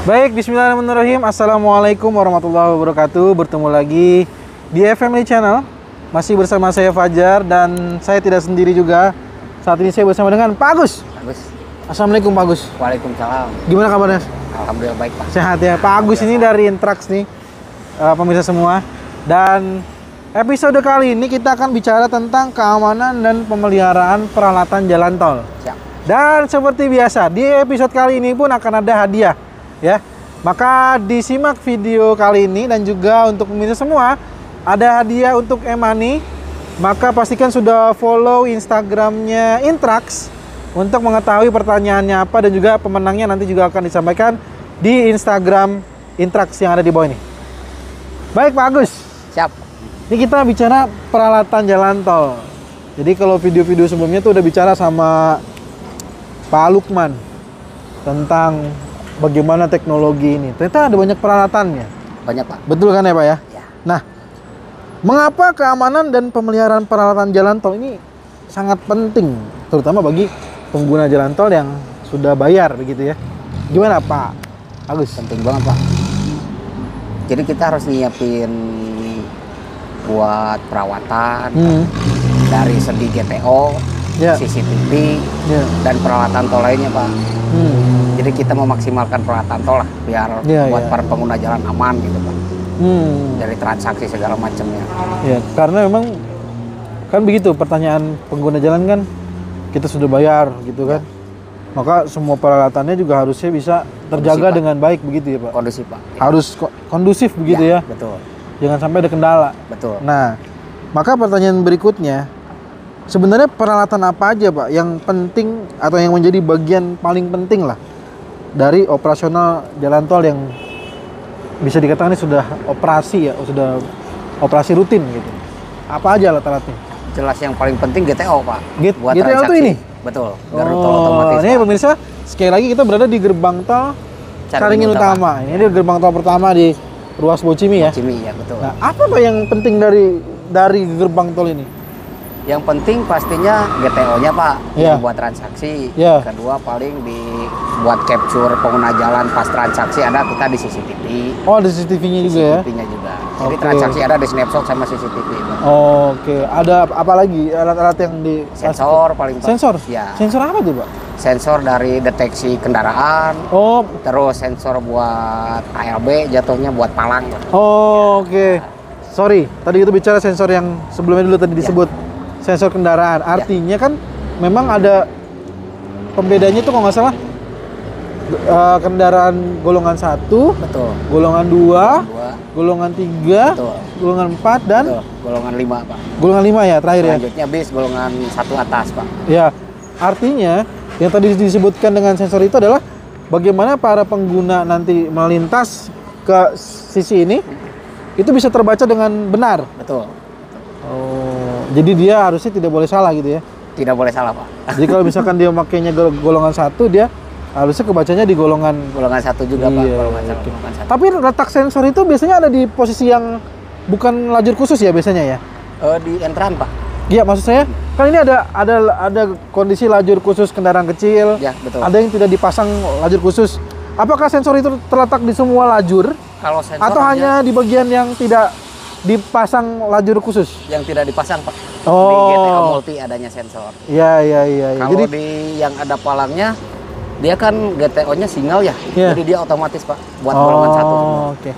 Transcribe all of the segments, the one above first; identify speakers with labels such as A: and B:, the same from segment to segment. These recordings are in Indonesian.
A: Baik, bismillahirrahmanirrahim. Assalamualaikum warahmatullahi wabarakatuh. Bertemu lagi di FMI Channel. Masih bersama saya Fajar dan saya tidak sendiri juga. Saat ini saya bersama dengan Pak Agus. Assalamualaikum Pak Agus.
B: Waalaikumsalam.
A: Gimana kabarnya?
B: Alhamdulillah baik Pak.
A: Sehat ya. Pak Agus ini dari Intrax nih, pemirsa semua. Dan episode kali ini kita akan bicara tentang keamanan dan pemeliharaan peralatan jalan tol.
B: Siap.
A: Dan seperti biasa, di episode kali ini pun akan ada hadiah, ya. Maka disimak video kali ini dan juga untuk pemirsa semua ada hadiah untuk e-money. Maka pastikan sudah follow Instagramnya Intrax untuk mengetahui pertanyaannya apa dan juga pemenangnya nanti juga akan disampaikan di Instagram Intrax yang ada di bawah ini. Baik Pak Agus.
B: Siap.
A: Ini kita bicara peralatan jalan tol. Jadi kalau video-video sebelumnya tuh udah bicara sama Pak Lukman tentang bagaimana teknologi ini. Ternyata ada banyak peralatannya.
B: Banyak Pak.
A: Betul kan ya Pak ya?
B: Ya.
A: Nah, mengapa keamanan dan pemeliharaan peralatan jalan tol ini sangat penting, terutama bagi pengguna jalan tol yang sudah bayar begitu ya? Gimana Pak Agus?
B: Penting banget Pak. Jadi kita harus nyiapin buat perawatan dari segi GTO, CCTV, dan peralatan tol lainnya Pak. Jadi kita memaksimalkan peralatan tol lah biar buat para pengguna jalan aman gitu Pak. Dari transaksi segala macamnya.
A: Ya, karena memang kan begitu pertanyaan pengguna jalan kan, kita sudah bayar gitu kan. Maka semua peralatannya juga harusnya bisa terjaga
B: kondusif,
A: dengan baik begitu ya Pak.
B: Kondusif Pak.
A: Harus kondusif begitu ya.
B: Betul.
A: Jangan sampai ada kendala.
B: Betul.
A: Nah, maka pertanyaan berikutnya, sebenarnya peralatan apa aja Pak yang penting atau yang menjadi bagian paling penting lah dari operasional jalan tol yang bisa dikatakan ini sudah operasi ya, sudah operasi rutin gitu. Apa aja alat-alatnya?
B: Jelas yang paling penting GTO Pak.
A: Buat GTO itu ini?
B: Betul. Gardu tol otomatis.
A: Ini pemirsa, sekali lagi kita berada di gerbang tol Caringin Utama. Ini gerbang tol pertama di ruas Bocimi ya.
B: Bocimi ya, betul.
A: Nah, apa Pak yang penting dari gerbang tol ini?
B: Yang penting pastinya GTO-nya Pak, yang buat transaksi. Kedua paling buat capture pengguna jalan pas transaksi ada kita di CCTV. Oh, ada CCTV-nya juga ya? CCTV-nya juga. Jadi transaksi ada di snapshot sama CCTV.
A: Oke. Ada apa lagi alat-alat yang di
B: sensor paling Pak. Sensor? Ya.
A: Sensor apa tuh Pak?
B: Sensor dari deteksi kendaraan. Oh. Terus sensor buat ALB jatuhnya buat palang.
A: Oh, oke. Sorry, tadi itu bicara sensor yang sebelumnya dulu tadi disebut. Sensor kendaraan, artinya kan memang ada pembedanya itu kalau nggak salah kendaraan golongan 1,
B: betul,
A: golongan 2, golongan 3, betul, golongan 4 dan betul,
B: golongan 5 Pak.
A: Golongan 5 ya terakhir ya.
B: Selanjutnya bis golongan 1 atas Pak.
A: Ya, artinya yang tadi disebutkan dengan sensor itu adalah bagaimana para pengguna nanti melintas ke sisi ini itu bisa terbaca dengan benar.
B: Betul.
A: Oh, jadi dia harusnya tidak boleh salah gitu ya?
B: Tidak boleh salah Pak.
A: Jadi kalau misalkan dia makainya golongan 1, dia harusnya kebacanya di golongan
B: 1 juga Pak. Golongan 1.
A: Tapi letak sensor itu biasanya ada di posisi yang bukan lajur khusus ya biasanya ya?
B: Di entran Pak.
A: Iya, maksud saya kan ini ada kondisi lajur khusus kendaraan kecil.
B: Ya, betul.
A: Ada yang tidak dipasang lajur khusus. Apakah sensor itu terletak di semua lajur?
B: Kalau sensor
A: atau hanya di bagian yang tidak dipasang lajur khusus?
B: Yang tidak dipasang Pak.
A: Oh.
B: Di GTO Multi adanya sensor.
A: Iya.
B: Kalau jadi di yang ada palangnya, dia kan GTO-nya single ya. Jadi dia otomatis Pak buat golongan 1.
A: Oke.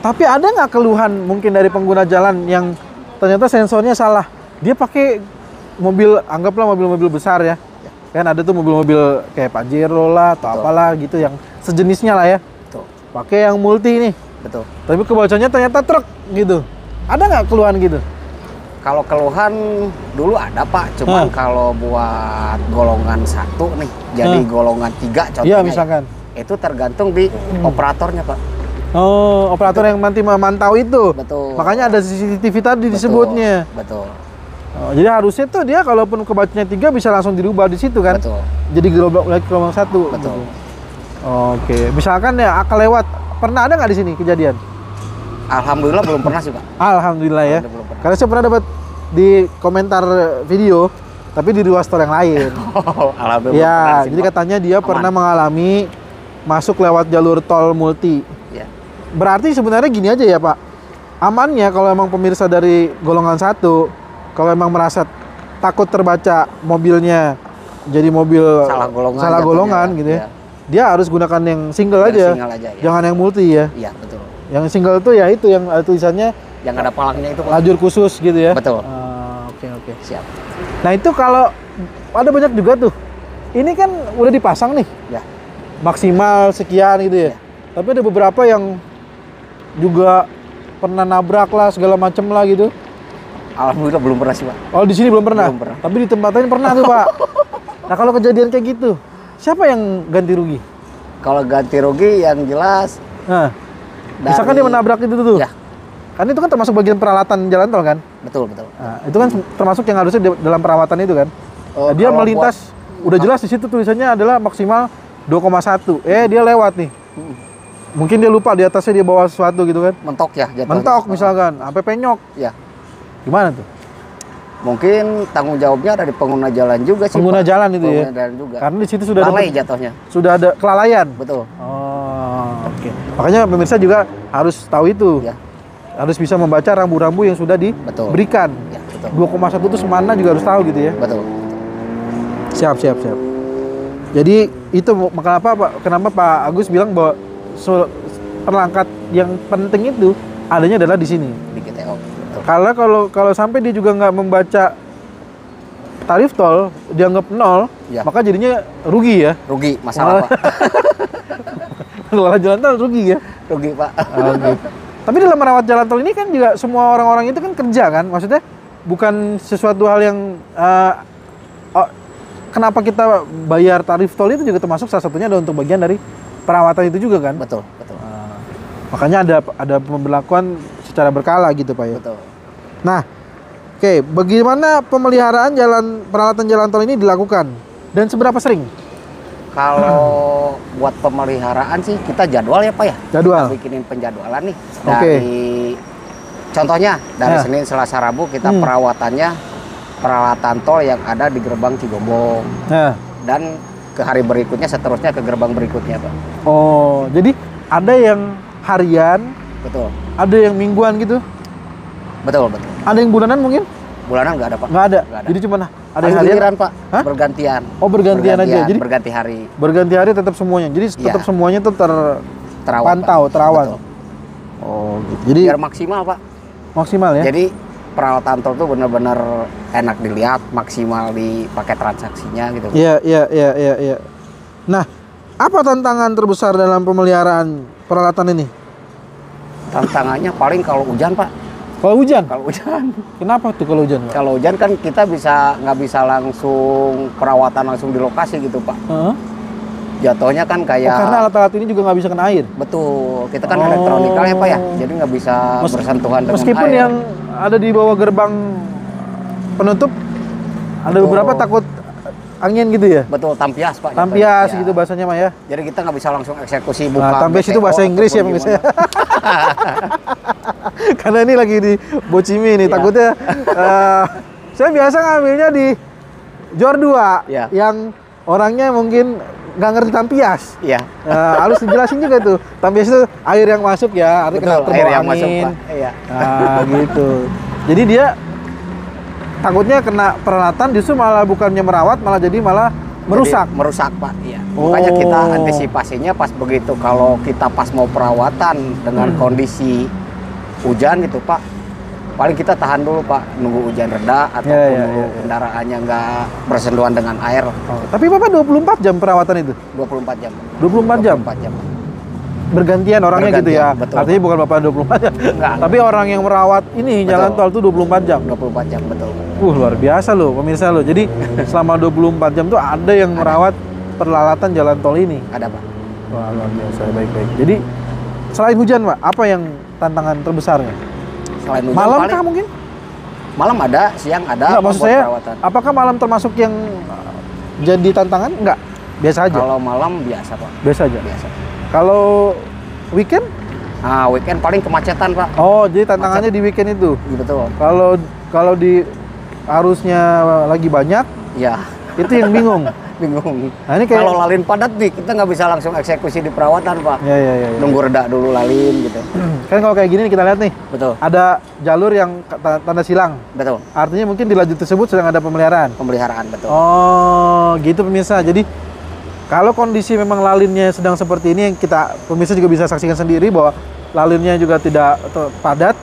A: Tapi ada nggak keluhan mungkin dari pengguna jalan yang ternyata sensornya salah? Dia pakai mobil, anggaplah mobil-mobil besar ya. Kan ada tuh mobil-mobil kayak Pajero lah atau apalah gitu yang sejenisnya lah ya. Betul. Pakai yang multi nih. Betul. Tapi kebacanya ternyata truk gitu. Ada nggak keluhan gitu?
B: Kalau keluhan dulu ada Pak, cuman kalau buat golongan 1 nih, jadi golongan 3 contohnya. Iya
A: misalkan.
B: Itu tergantung di operatornya Pak.
A: Oh, operator yang nanti memantau itu.
B: Betul.
A: Makanya ada CCTV tadi disebutnya.
B: Betul.
A: Oh, jadi harusnya tuh dia kalaupun kebacanya 3 bisa langsung dirubah di situ kan?
B: Betul.
A: Jadi gelombang 1.
B: Betul.
A: Gitu. Oke, misalkan ya akal lewat, pernah ada nggak di sini kejadian?
B: Alhamdulillah belum pernah sih Pak.
A: Alhamdulillah ya. Karena saya pernah dapat di komentar video tapi di ruas tol yang lain.
B: Alhamdulillah.
A: Ya, jadi katanya dia pernah mengalami masuk lewat jalur tol multi.
B: Ya.
A: Berarti sebenarnya gini aja ya Pak, amannya kalau emang pemirsa dari golongan 1, kalau emang merasa takut terbaca mobilnya jadi mobil salah golongan gitu ya, dia harus gunakan yang single aja,
B: ya.
A: Jangan yang multi ya.
B: Iya betul.
A: Yang single itu ya itu yang tulisannya
B: yang ada palangnya itu, Pak.
A: Lajur khusus gitu ya.
B: Betul.
A: Oke.
B: Siap.
A: Nah itu kalau ada banyak juga tuh, ini kan udah dipasang nih,
B: Ya.
A: maksimal sekian gitu ya. Tapi ada beberapa yang juga pernah nabrak lah segala macem lah gitu.
B: Alhamdulillah belum pernah sih Pak.
A: Oh di sini belum pernah?
B: Belum pernah.
A: Tapi di tempat lain pernah tuh Pak. Nah kalau kejadian kayak gitu, siapa yang ganti rugi?
B: Kalau ganti rugi yang jelas.
A: Nah, misalkan dia menabrak itu tuh.
B: Ya.
A: Kan itu kan termasuk bagian peralatan jalan tol kan?
B: Betul.
A: Nah, itu kan termasuk yang harusnya dalam perawatan itu kan? Nah, dia melintas, udah jelas di situ tulisannya adalah maksimal 2,1. Dia lewat nih. Mungkin dia lupa di atasnya dia bawa sesuatu gitu kan?
B: Mentok ya jatuhnya.
A: Mentok misalkan, sampai penyok.
B: Ya.
A: Gimana tuh?
B: Mungkin tanggung jawabnya dari pengguna jalan juga sih.
A: Pengguna
B: Pak.
A: jalan itu ya.
B: Pengguna jalan juga.
A: Karena di situ sudah
B: lalai
A: ada
B: jatuhnya.
A: Sudah ada kelalaian.
B: Betul.
A: Oh, oke. Makanya pemirsa juga harus tahu itu.
B: Ya.
A: Harus bisa membaca rambu-rambu yang sudah diberikan.
B: Ya, betul.
A: 2,1 itu semana juga harus tahu gitu ya.
B: Betul.
A: Siap. Jadi itu kenapa Pak Agus bilang bahwa perangkat yang penting itu adanya adalah di sini.
B: Di GTO. Betul.
A: Karena kalau sampai dia juga nggak membaca tarif tol, dianggap 0,
B: Ya.
A: maka jadinya rugi ya.
B: Rugi masalah Pak.
A: Pengelola jalan tol rugi ya.
B: Rugi Pak.
A: Gitu. Tapi dalam merawat jalan tol ini kan juga semua orang-orang itu kan kerja kan, maksudnya bukan sesuatu hal yang kenapa kita bayar tarif tol itu juga termasuk salah satunya adalah untuk bagian dari perawatan itu juga kan.
B: Betul.
A: Makanya ada pemberlakuan secara berkala gitu Pak ya.
B: Betul.
A: Nah, oke, bagaimana pemeliharaan peralatan jalan tol ini dilakukan dan seberapa sering?
B: Kalau buat pemeliharaan sih kita jadwal ya Pak ya.
A: Jadwal.
B: Kita bikinin penjadwalan nih. Contohnya dari Senin, Selasa, Rabu kita perawatannya peralatan tol yang ada di gerbang Cigombong. Dan ke hari berikutnya seterusnya ke gerbang berikutnya Pak.
A: Oh, jadi ada yang harian,
B: betul.
A: Ada yang mingguan gitu.
B: Betul.
A: Ada yang bulanan mungkin?
B: Bulanan nggak ada Pak.
A: Nggak ada. Jadi cuma ada yang harian
B: Pak. Hah? Bergantian.
A: Oh bergantian aja. Jadi
B: berganti hari.
A: Berganti hari tetap semuanya. Jadi tetap semuanya itu terawat.
B: Betul.
A: Oh gitu. Jadi
B: biar maksimal Pak.
A: Maksimal ya.
B: Jadi peralatan tol tuh benar-benar enak dilihat, maksimal dipakai transaksinya gitu.
A: Iya. Nah, apa tantangan terbesar dalam pemeliharaan peralatan ini?
B: Tantangannya paling kalau hujan Pak.
A: Kalau hujan?
B: Kalau hujan.
A: Kenapa tuh kalau hujan Pak?
B: Kalau hujan kan kita nggak bisa langsung perawatan langsung di lokasi gitu Pak. Jatuhnya kan kayak.
A: Karena alat-alat ini juga nggak bisa kena air.
B: Betul. Kita kan elektronikal ya Pak ya. Jadi nggak bisa bersentuhan dengan
A: meskipun
B: air.
A: yang ada di bawah gerbang penutup ada beberapa takut angin gitu ya.
B: Betul, tampias Pak.
A: Tampias gitu bahasanya Mah ya.
B: Jadi kita nggak bisa langsung eksekusi buka.
A: Tampias itu bahasa Inggris ya pemirsa. Karena ini lagi di Bocimi nih, takutnya saya biasa ngambilnya di Jor 2 yang orangnya mungkin nggak ngerti tampias.
B: Iya.
A: Harus dijelasin juga tuh. Tampias itu air yang masuk ya, artinya kena
B: air yang
A: angin.
B: masuk Pak. Iya.
A: Gitu. Jadi dia takutnya kena peralatan justru malah bukannya merawat, malah merusak.
B: Jadi, merusak Pak. Iya. Makanya kita antisipasinya pas begitu kalau kita pas mau perawatan dengan kondisi hujan gitu Pak. Paling kita tahan dulu Pak, nunggu hujan reda atau nunggu kendaraannya nggak bersentuhan dengan air.
A: Tapi Bapak 24 jam perawatan itu?
B: 24 jam.
A: 24 jam?
B: 24 jam.
A: Bergantian orangnya gitu ya?
B: Betul.
A: Artinya bukan Bapak 24 jam? Enggak. Tapi orang yang merawat ini jalan tol itu 24 jam?
B: 24 jam, betul.
A: Luar biasa loh pemirsa loh. Jadi selama 24 jam tuh ada yang merawat peralatan jalan tol ini?
B: Ada Pak.
A: Wah luar biasa, baik-baik. Jadi selain hujan Pak, apa yang tantangan terbesarnya?
B: Selain hujan
A: malam kah mungkin?
B: Malam ada, siang ada.
A: Enggak, maksud saya perawatan. Apakah malam termasuk yang jadi tantangan? Enggak, biasa aja.
B: Kalau malam biasa Pak.
A: Biasa aja.
B: Biasa.
A: Kalau weekend?
B: Nah, weekend paling kemacetan Pak.
A: Oh, jadi tantangannya di weekend itu?
B: Iya betul.
A: Kalau di arusnya lagi banyak,
B: ya
A: itu yang bingung.
B: bingung.
A: Nah, ini kayak
B: kalau lalin padat nih, kita nggak bisa langsung eksekusi di perawatan, Pak.
A: Ya.
B: Nunggu reda dulu lalin gitu.
A: Kan kalau kayak gini kita lihat nih.
B: Betul.
A: Ada jalur yang tanda silang.
B: Betul.
A: Artinya mungkin di lajur tersebut sedang ada pemeliharaan.
B: Pemeliharaan, betul.
A: Oh, gitu pemirsa. Jadi kalau kondisi memang lalinnya sedang seperti ini, kita pemirsa juga bisa saksikan sendiri bahwa lalinnya juga tidak padat.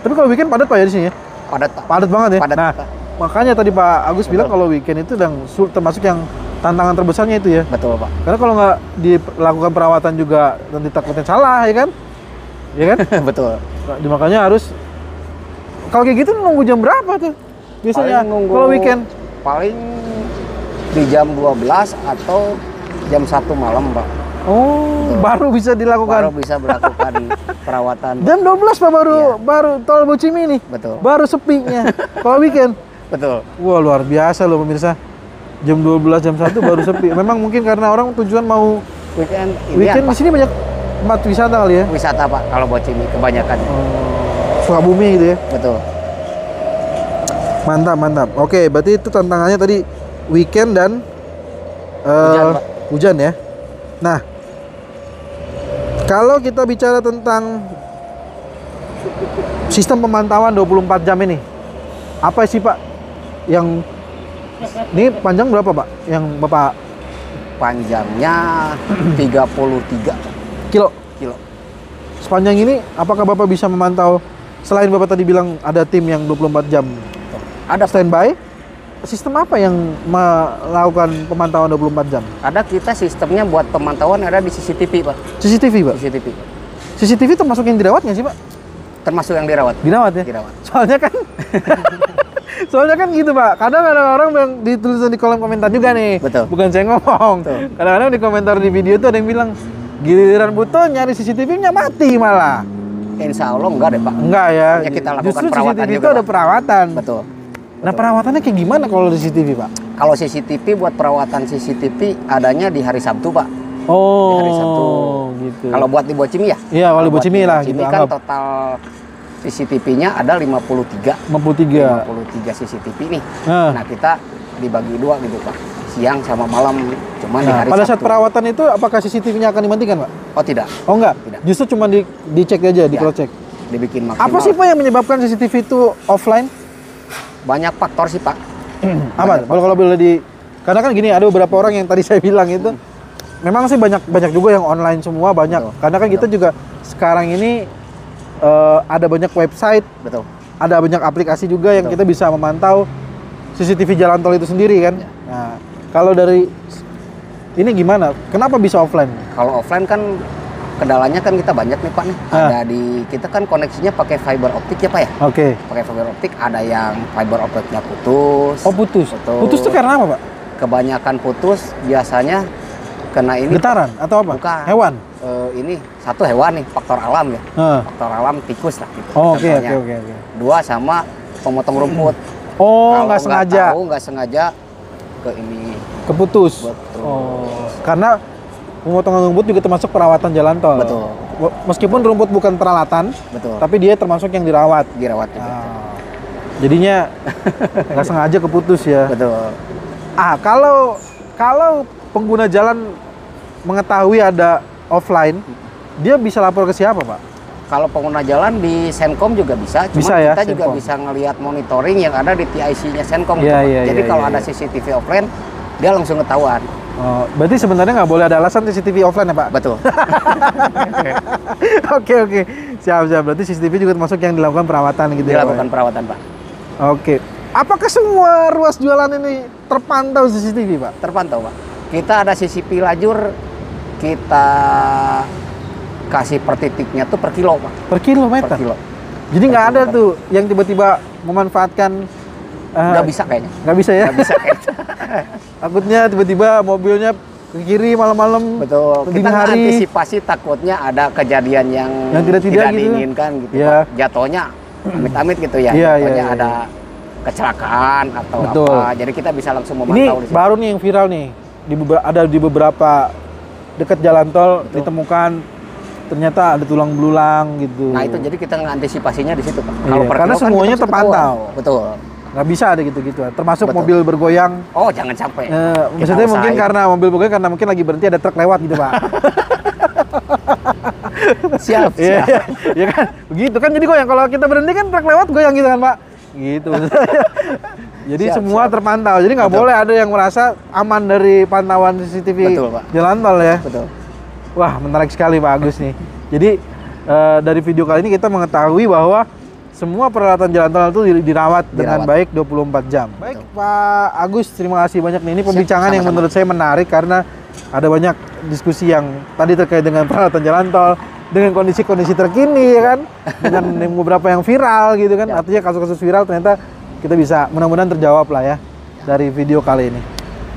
A: Tapi kalau weekend padat Pak ya di sini ya?
B: Padat, Pak.
A: Padat banget ya.
B: Padat,
A: nah,
B: Pak.
A: Makanya tadi Pak Agus bilang kalau weekend itu termasuk yang tantangan terbesarnya itu ya.
B: Betul, Pak.
A: Karena kalau nggak dilakukan perawatan juga nanti takutnya salah ya kan? Ya kan?
B: Betul.
A: Nah, makanya harus kalau kayak gitu nunggu jam berapa tuh? Biasanya kalau weekend
B: paling di jam 12 atau jam 1 malam, Pak.
A: Oh, betul. Baru bisa dilakukan.
B: Baru bisa melakukan perawatan.
A: Jam 12 Pak baru tol Bocimi nih.
B: Betul.
A: Baru sepinya. Kalau weekend.
B: Betul.
A: Wah, luar biasa loh pemirsa. Jam 12 jam 1 baru sepi. Memang mungkin karena orang tujuan mau
B: weekend
A: di sini banyak tempat wisata kali ya.
B: Wisata, Pak, kalau Bocimi kebanyakan.
A: Sukabumi gitu ya.
B: Betul.
A: Mantap. Oke, berarti itu tantangannya tadi weekend dan hujan ya. Nah, kalau kita bicara tentang sistem pemantauan 24 jam ini, apa sih Pak yang ini panjang berapa Pak? Yang Bapak
B: panjangnya 33
A: kilo.
B: Sepanjang
A: ini apakah Bapak bisa memantau selain Bapak tadi bilang ada tim yang 24 jam? Ada standby? Sistem apa yang melakukan pemantauan 24 jam?
B: Ada, kita sistemnya buat pemantauan ada di CCTV, Pak.
A: CCTV, Pak?
B: CCTV.
A: CCTV termasuk yang dirawat nggak sih, Pak?
B: Termasuk yang dirawat.
A: Dirawat ya?
B: Dirawat.
A: Soalnya kan gitu, Pak. Kadang ada orang yang ditulis di kolom komentar juga nih.
B: Betul.
A: Bukan saya ngomong. Kadang-kadang di komentar di video tuh ada yang bilang, giliran butuh nyari CCTV-nya mati malah.
B: Insya Allah enggak deh, Pak.
A: Enggak ya.
B: Hanya kita lakukan
A: justru
B: perawatan
A: CCTV
B: juga,
A: itu ada
B: Pak.
A: perawatan.
B: Betul.
A: Nah, perawatannya kayak gimana kalau di CCTV, Pak?
B: Kalau CCTV, buat perawatan CCTV adanya di hari Sabtu, Pak.
A: Oh,
B: di hari Sabtu.
A: Gitu.
B: Kalau buat di Bocimi ya?
A: Iya, kalau di Bocimi lah.
B: Bocimi
A: gitu,
B: kan
A: anggap.
B: total CCTV-nya ada 53. 53 CCTV nih. Nah, kita dibagi dua gitu, Pak. Siang sama malam. Cuman di hari
A: pada
B: Sabtu.
A: saat perawatan itu apakah CCTV-nya akan dimatikan, Pak?
B: Oh, tidak.
A: Oh, enggak?
B: Tidak.
A: Justru cuma dicek aja, di cross check.
B: Dibikin maksimal.
A: Apa sih Pak yang menyebabkan CCTV itu offline?
B: Banyak faktor sih, Pak.
A: Apa? Kalau boleh karena kan gini, ada beberapa orang yang tadi saya bilang itu memang sih banyak juga yang online semua banyak.
B: Betul.
A: Karena kan kita juga sekarang ini ada banyak website,
B: Betul.
A: ada banyak aplikasi juga yang kita bisa memantau CCTV jalan tol itu sendiri kan.
B: Ya.
A: Nah, kalau dari ini gimana? Kenapa bisa offline?
B: Kalau offline kan kendalanya kan kita banyak nih, Pak nih. Ada kita kan koneksinya pakai fiber optik ya, Pak ya.
A: Oke.
B: Pakai fiber optik, ada yang fiber optiknya putus.
A: Oh, putus. Putus itu karena apa, Pak?
B: Kebanyakan putus biasanya kena ini.
A: Getaran atau apa?
B: Bukan.
A: Hewan.
B: Ini satu hewan nih, faktor alam ya. Faktor alam tikus lah gitu.
A: Oh, oke.
B: Dua sama pemotong rumput.
A: Oh, nggak sengaja.
B: Nggak sengaja ke ini.
A: Keputus.
B: Betul.
A: Oh, karena pemotongan rumput juga termasuk perawatan jalan tol.
B: Betul.
A: Meskipun rumput bukan peralatan,
B: betul.
A: Tapi dia termasuk yang dirawat.
B: Dirawat juga.
A: Jadinya nggak sengaja keputus ya.
B: Betul.
A: Kalau pengguna jalan mengetahui ada offline, dia bisa lapor ke siapa, Pak?
B: Kalau pengguna jalan di Senkom juga bisa, cuma
A: ya,
B: kita juga
A: Senkom.
B: bisa ngelihat monitoring yang ada di TIC-nya Senkom.
A: Iya,
B: Jadi kalau ada CCTV offline, dia langsung ketahuan.
A: Oh, berarti sebenarnya nggak boleh ada alasan CCTV offline ya, Pak?
B: Betul.
A: Oke. Siap. Berarti CCTV juga termasuk yang dilakukan perawatan gitu ya?
B: Dilakukan perawatan, Pak.
A: Oke. Apakah semua ruas jualan ini terpantau CCTV, Pak?
B: Terpantau, Pak. Kita ada CCTV lajur, kita kasih per titiknya tuh per kilo, Pak.
A: Per kilometer?
B: Per kilo.
A: Jadi nggak ada tuh yang tiba-tiba memanfaatkan.
B: Nggak bisa kayaknya.
A: Nggak bisa ya?
B: Nggak bisa kayaknya.
A: Takutnya tiba-tiba mobilnya ke kiri malam-malam.
B: Betul. Kita antisipasi takutnya ada kejadian yang
A: tidak gitu.
B: diinginkan gitu,
A: Ya.
B: Pak. Jatuhnya amit-amit gitu ya.
A: Iya,
B: Jatuhnya
A: iya.
B: ada kecelakaan atau
A: Betul.
B: apa. Jadi kita bisa langsung memantau
A: Ini
B: di situ.
A: baru nih yang viral nih. Ada di beberapa dekat jalan tol. Betul. Ditemukan ternyata ada tulang belulang gitu.
B: Nah, itu jadi kita mengantisipasinya di situ, Pak.
A: Iya, karena
B: kilo
A: semuanya
B: kita
A: terpantau.
B: Betul.
A: nggak bisa ada gitu-gitu. Termasuk
B: Betul.
A: mobil bergoyang.
B: Oh, jangan sampai.
A: Maksudnya mungkin karena mobil bergoyang karena mungkin lagi berhenti ada truk lewat gitu, Pak.
B: Siap.
A: Ya kan, begitu kan jadi goyang. Kalau kita berhenti kan truk lewat goyang gitu kan, Pak. Gitu. Jadi semua terpantau. Jadi nggak boleh ada yang merasa aman dari pantauan CCTV jalan tol ya.
B: Betul.
A: Wah, menarik sekali Pak Agus nih. Jadi dari video kali ini kita mengetahui bahwa semua peralatan jalan tol itu dirawat dengan baik 24 jam. Baik Pak Agus, terima kasih banyak nih. Ini pembicaraan yang menurut saya menarik karena ada banyak diskusi yang tadi terkait dengan peralatan jalan tol, dengan kondisi-kondisi terkini ya kan, dengan beberapa yang viral gitu kan. Artinya kasus-kasus viral ternyata kita bisa mudah-mudahan terjawab lah ya dari video kali ini.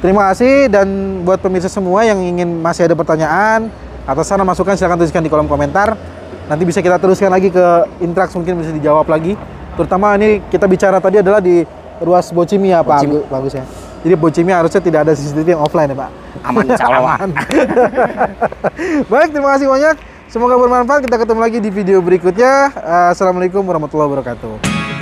A: Terima kasih, dan buat pemirsa semua yang ingin masih ada pertanyaan atau saran masukan silahkan tuliskan di kolom komentar. Nanti bisa kita teruskan lagi ke Intrax, mungkin bisa dijawab lagi. Terutama ini kita bicara tadi adalah di ruas Bocimia Pak Agus ya. Jadi Bocimia harusnya tidak ada CCTV yang offline ya Pak.
B: Aman insya Allah.
A: Aman. Baik, terima kasih banyak. Semoga bermanfaat. Kita ketemu lagi di video berikutnya. Assalamualaikum warahmatullahi wabarakatuh.